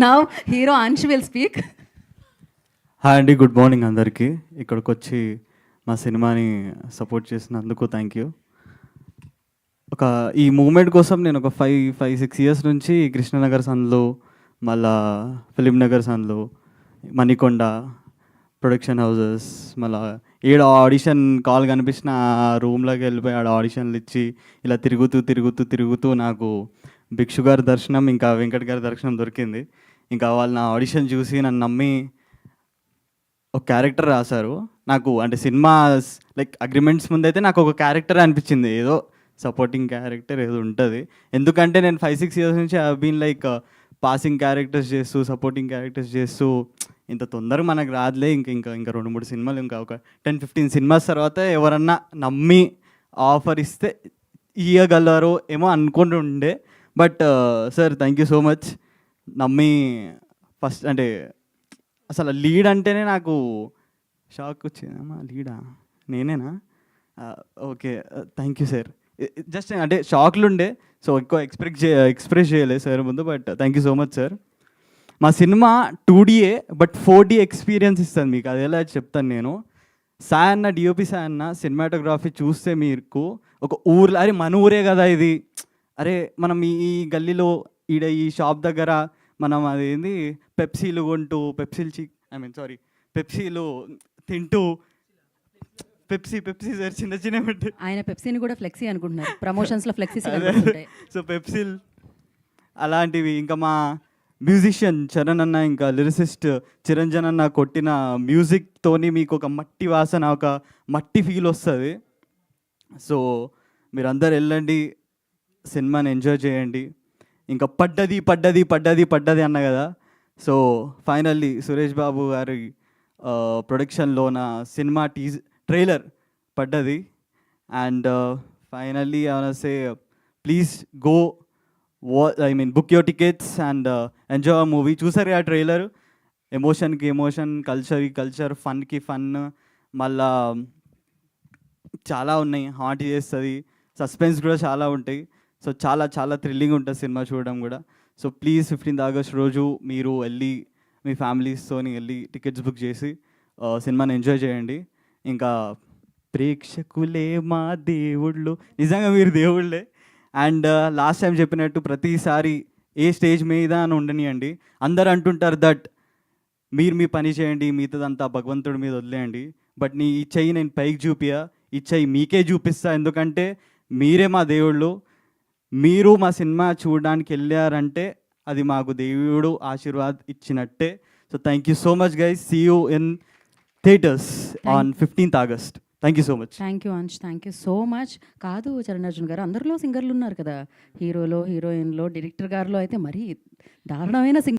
Now hero Ansh will speak. Hi అండి, good morning అందరికీ. ఇక్కడికి వచ్చి మా సినిమాని సపోర్ట్ చేసినందుకు థ్యాంక్ యూ. ఈ మూమెంట్ కోసం నేను ఒక 5-6 ఇయర్స్ నుంచి కృష్ణనగర్ సన్లో, మళ్ళా ఫిలిం నగర్ సన్లో, మణికొండ ప్రొడక్షన్ హౌసెస్, మళ్ళా ఏడు ఆడిషన్ కాల్ కనిపించిన రూమ్లోకి వెళ్ళిపోయి ఆడ ఆడిషన్లు ఇచ్చి ఇలా తిరుగుతూ నాకు భిక్షు గారి దర్శనం, ఇంకా వెంకట్ గారి దర్శనం దొరికింది. ఇంకా వాళ్ళు నా ఆడిషన్ చూసి నన్ను నమ్మి ఒక క్యారెక్టర్ రాశారు నాకు. అంటే సినిమా లైక్ అగ్రిమెంట్స్ ముందైతే నాకు ఒక క్యారెక్టర్ అనిపించింది, ఏదో సపోర్టింగ్ క్యారెక్టర్ ఏదో ఉంటుంది. ఎందుకంటే నేను 5-6 ఇయర్స్ నుంచి I been like passing characters చేస్తూ, సపోర్టింగ్ క్యారెక్టర్స్ చేస్తూ, ఇంత తొందరగా మనకు రాదులే, ఇంకా 2-3 సినిమాలు, ఇంకా ఒక 10-15 సినిమాస్ తర్వాత ఎవరన్నా నమ్మి ఆఫర్ ఇస్తే ఇవ్వగలరో ఏమో అనుకుంటుండే. But sir thank you so much. నమ్మి ఫస్ట్ అంటే అసలు లీడ్ అంటేనే నాకు షాక్ వచ్చిందమ్మా. లీడా నేనేనా? Okay, thank you sir. Just అంటే షాక్లు ఉండే, సో ఎక్కువ ఎక్స్ప్రెస్ చేయలేదు సార్ ముందు. But thank you so much sir. మా సినిమా 2Dయే బట్ 4D ఎక్స్పీరియన్స్ ఇస్తుంది మీకు. అది ఎలా చెప్తాను నేను. సాయ్ అన్న, డిఓపి సాయ్ అన్న సినిమాటోగ్రఫీ చూస్తే మీకు ఒక ఊర్లో, అరే మన ఊరే కదా ఇది, అరే మనం ఈ గల్లీలో ఈ షాప్ దగ్గర మనం అదేంది పెప్సీలు కొంటూ, పెప్సీలు తింటూ, పెప్సీ సార్ చిన్న ఉంటాయి. ఆయన పెప్సీని కూడా ఫ్లెక్సీ అనుకుంటున్నారు, ప్రమోషన్స్లో ఫ్లెక్సీస్. సో పెప్సీలు అలాంటివి. ఇంకా మా మ్యూజిషియన్ చరణ్ అన్న, ఇంకా లిరిసిస్ట్ చిరంజన్ అన్న కొట్టిన మ్యూజిక్తోని మీకు ఒక మట్టి వాసన, ఒక మట్టి ఫీల్ వస్తుంది. సో మీరందరు వెళ్ళండి, సినిమాని ఎంజాయ్ చేయండి. ఇంకా పడ్డది అన్న కదా. సో ఫైనల్లీ సురేష్ బాబు గారి ప్రొడక్షన్లో నా సినిమా ట్రైలర్ పడ్డది. And finally say please go book your tickets and enjoy movie. చూసారు ఆ ట్రైలర్, ఎమోషన్కి ఎమోషన్, కల్చర్, ఫన్కి ఫన్, మళ్ళా చాలా ఉన్నాయి, హార్ట్ చేస్తుంది, సస్పెన్స్ కూడా చాలా ఉంటాయి. సో చాలా థ్రిల్లింగ్ ఉంటుంది సినిమా చూడడం కూడా. సో ప్లీజ్ 15th ఆగస్ట్ రోజు మీరు వెళ్ళి మీ ఫ్యామిలీస్తోని వెళ్ళి టికెట్స్ బుక్ చేసి సినిమాని ఎంజాయ్ చేయండి. ఇంకా ప్రేక్షకులే మా దేవుళ్ళు, నిజంగా మీరు దేవుళ్ళే. అండ్ లాస్ట్ టైం చెప్పినట్టు ప్రతిసారి ఏ స్టేజ్ మీద అని ఉండనియండి. అందరు అంటుంటారు దట్ మీరు మీ పని చేయండి, మిగతాదంతా భగవంతుడి మీద వదిలేయండి. బట్ ఈ చెయ్యి నేను పైకి చూపియా, ఈ చెయ్యి మీకే చూపిస్తా. ఎందుకంటే మీరే మా దేవుళ్ళు. మీరు మా సినిమా చూడడానికి వెళ్ళారంటే అది మాకు దేవుడు ఆశీర్వాద్ ఇచ్చినట్టే. So thank you so much guys. See you in theatres on 15th August. Thank you so much. Thank you Ansh, thank you so much. కాదు చరణార్జున్ గారు, అందరిలో సింగర్లు ఉన్నారు కదా, హీరోలో, హీరోయిన్లో, డైరెక్టర్ గారిలో అయితే మరీ దారుణమైన